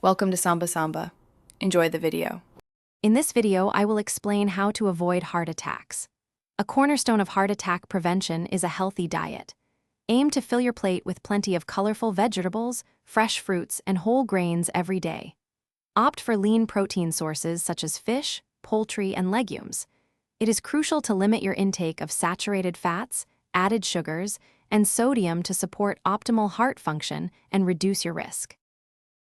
Welcome to Samba Samba. Enjoy the video. In this video, I will explain how to avoid heart attacks. A cornerstone of heart attack prevention is a healthy diet. Aim to fill your plate with plenty of colorful vegetables, fresh fruits, and whole grains every day. Opt for lean protein sources such as fish, poultry, and legumes. It is crucial to limit your intake of saturated fats, added sugars, and sodium to support optimal heart function and reduce your risk.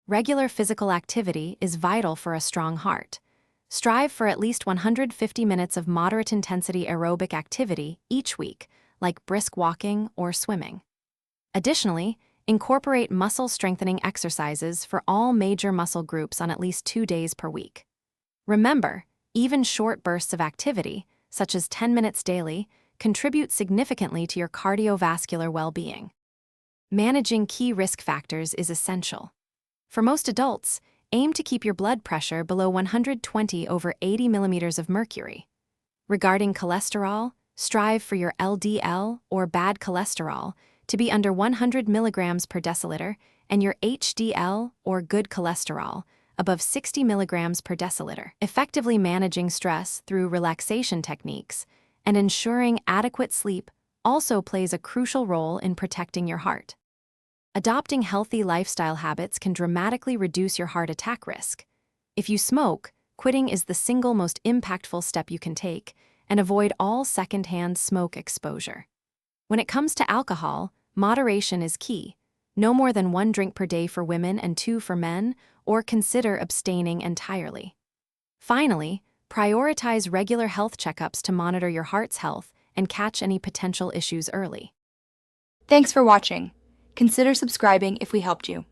Regular physical activity is vital for a strong heart. Strive for at least 150 minutes of moderate-intensity aerobic activity each week, like brisk walking or swimming. Additionally, incorporate muscle-strengthening exercises for all major muscle groups on at least 2 days per week. Remember, even short bursts of activity, such as 10 minutes daily, contribute significantly to your cardiovascular well-being. Managing key risk factors is essential. For most adults, aim to keep your blood pressure below 120 over 80 millimeters of mercury. Regarding cholesterol, strive for your LDL, or bad cholesterol, to be under 100 milligrams per deciliter and your HDL, or good cholesterol, above 60 milligrams per deciliter. Effectively managing stress through relaxation techniques and ensuring adequate sleep also plays a crucial role in protecting your heart. Adopting healthy lifestyle habits can dramatically reduce your heart attack risk. If you smoke, quitting is the single most impactful step you can take, and avoid all secondhand smoke exposure. When it comes to alcohol, moderation is key. No more than 1 drink per day for women and 2 for men, or consider abstaining entirely. Finally, prioritize regular health checkups to monitor your heart's health and catch any potential issues early. Thanks for watching. Consider subscribing if we helped you.